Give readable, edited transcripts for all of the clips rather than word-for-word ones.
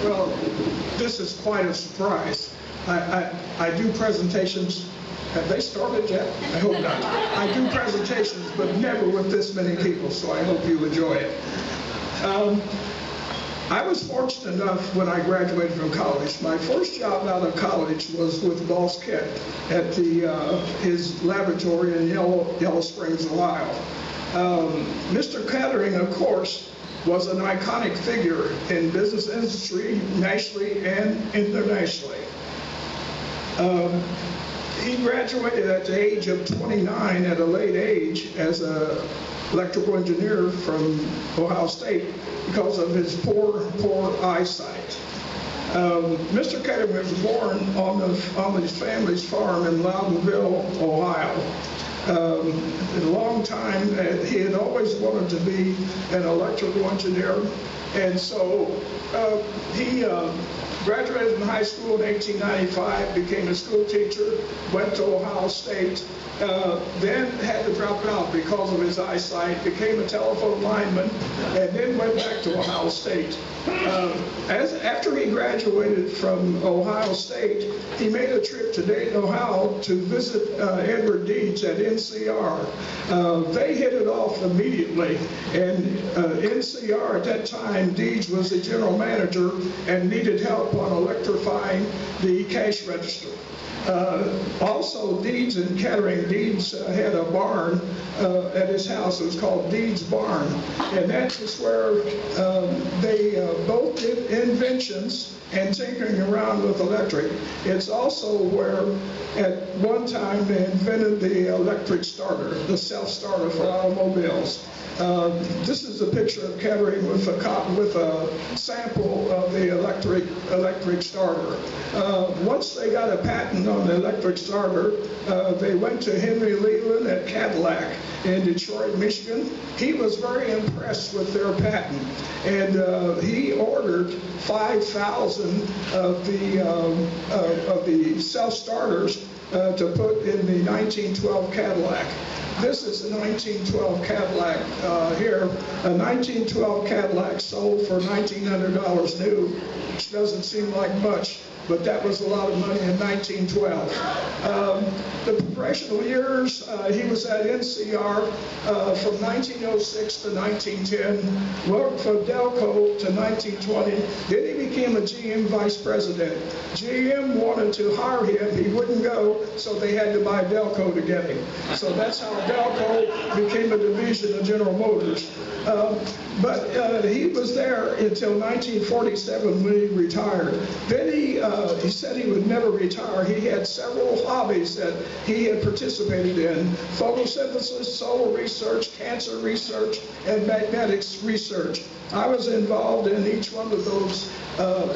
Well, this is quite a surprise. I do presentations. Have they started yet? I hope not. I do presentations, but never with this many people, so I hope you enjoy it. I was fortunate enough when I graduated from college. My first job out of college was with Boss Kett at his laboratory in Yellow Springs, Ohio. Mr. Kettering, of course, was an iconic figure in business industry, nationally and internationally. He graduated at the age of 29 at a late age as an electrical engineer from Ohio State because of his poor eyesight. Mr. Kettering was born on his family's farm in Loudonville, Ohio. In a long time, he had always wanted to be an electrical engineer, and so he graduated from high school in 1895, became a school teacher, went to Ohio State, then had to drop out because of his eyesight, became a telephone lineman, and then went back to Ohio State. After he graduated from Ohio State, he made a trip to Dayton, Ohio to visit Edward Deeds at NCR. They hit it off immediately, and NCR at that time, Deeds was the general manager and needed help on electrifying the cash register. Also, Deeds and Kettering, Deeds had a barn at his house. It was called Deeds Barn, and that is where they both did inventions and tinkering around with electric. It's also where, at one time, they invented the electric starter, the self-starter for automobiles. This is a picture of Kettering with a sample of the electric starter. Once they got a patent on the electric starter, they went to Henry Leland at Cadillac in Detroit, Michigan. He was very impressed with their patent, and he ordered 5,000 of the self-starters to put in the 1912 Cadillac. This is a 1912 Cadillac here. A 1912 Cadillac sold for $1,900 new, which doesn't seem like much, but that was a lot of money in 1912. The professional years, he was at NCR from 1906 to 1910, worked for Delco to 1920, then he became a GM vice president. GM wanted to hire him, he wouldn't go, so they had to buy Delco to get him. So that's how Delco became a division of General Motors. But he was there until 1947 when he retired. Then he said he would never retire. He had several hobbies that he had participated in: photosynthesis, solar research, cancer research, and magnetics research. I was involved in each one of those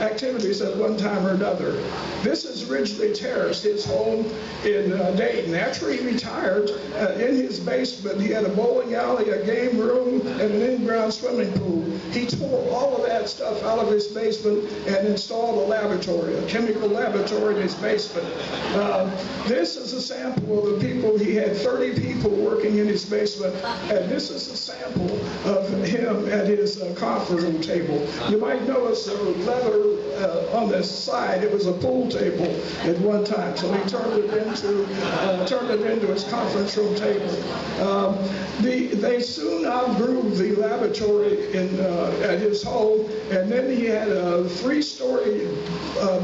activities at one time or another. This is Ridgely Terrace, his home in Dayton. After he retired, in his basement, he had a bowling alley, a game room, and an in-ground swimming pool. He tore all of that stuff out of his basement and installed a laboratory, a chemical laboratory in his basement. This is a sample of the people. He had 30 people working in his basement, and this is a sample of him at his conference room table. You might notice there was leather on the side. It was a pool table at one time, so he turned it into his conference room table. They soon outgrew the laboratory at his home, and then he had a 3-story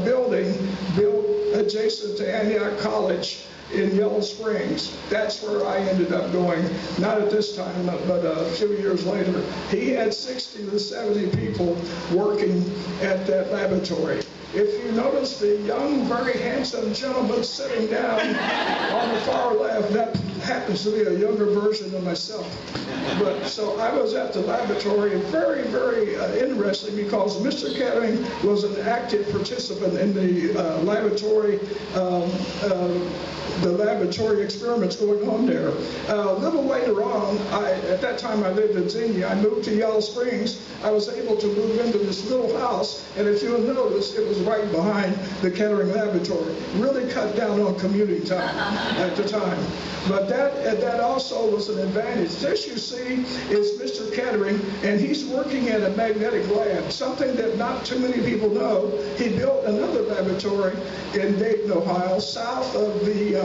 building built adjacent to Antioch College in Yellow Springs. That's where I ended up going, not at this time, but a few years later. He had 60 to 70 people working at that laboratory. If you notice the young, very handsome gentleman sitting down on the far left, that happens to be a younger version of myself. But so I was at the laboratory, very, very interesting, because Mr. Kettering was an active participant in the laboratory experiments going on there. A little later on, at that time I lived in Xenia, I moved to Yellow Springs. I was able to move into this little house, and if you'll notice, it was right behind the Kettering Laboratory. Really cut down on commuting time at the time. But that also was an advantage. This, you see, is Mr. Kettering, and he's working at a magnetic lab, something that not too many people know. He built another laboratory in Dayton, Ohio, south of the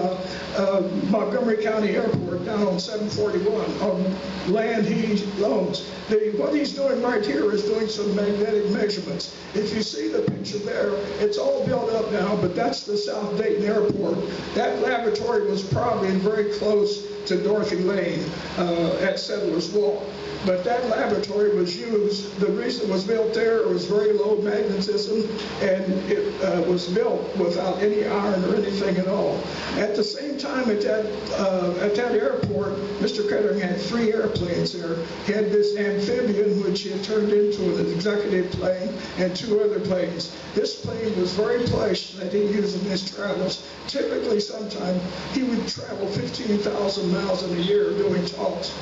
Montgomery County Airport, down on 741, on land he owns. What he's doing right here is doing some magnetic measurements. If you see the picture there, it's all built up now, but that's the South Dayton Airport. That laboratory was probably very close to Dorothy Lane at Settlers Walk. But that laboratory was used, the reason it was built there, it was very low magnetism, and it was built without any iron or anything at all. At the same time, at that airport, Mr. Kettering had 3 airplanes there. He had this amphibian, which he had turned into an executive plane, and 2 other planes. This plane was very plush that he used in his travels. Typically, sometime, he would travel 15,000 miles in a year doing talks.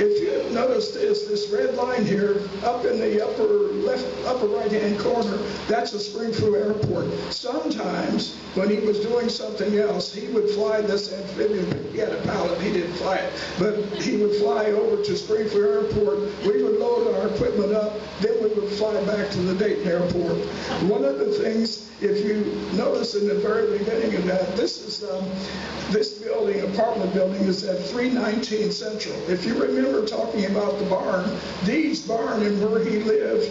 If you notice this red line here, up in the upper right-hand corner, that's a Springfield Airport. Sometimes, when he was doing something else, he would fly this amphibian. He had a pilot, he didn't fly it, but he would fly over to Springfield Airport. We would load our equipment up, then we would fly back to the Dayton Airport. One of the things, if you notice in the very beginning of that, this building, apartment building, is at 319 Central. If you remember talking about the barn, Dee's barn and where he lived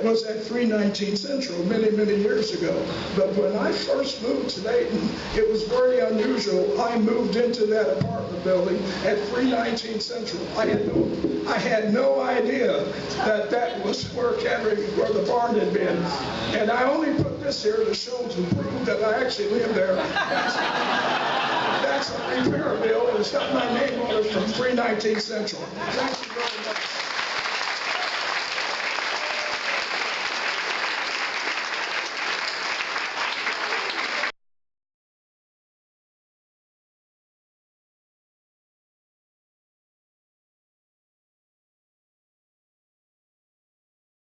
was at 319 Central many, many years ago. But when I first moved to Dayton, it was very unusual. I moved into that apartment building at 319 Central. I had no idea that was where the barn had been. And I only put this here to show, to prove that I actually lived there. That's a repair bill, and it's got my name on it from 319 Central. Thank you very much.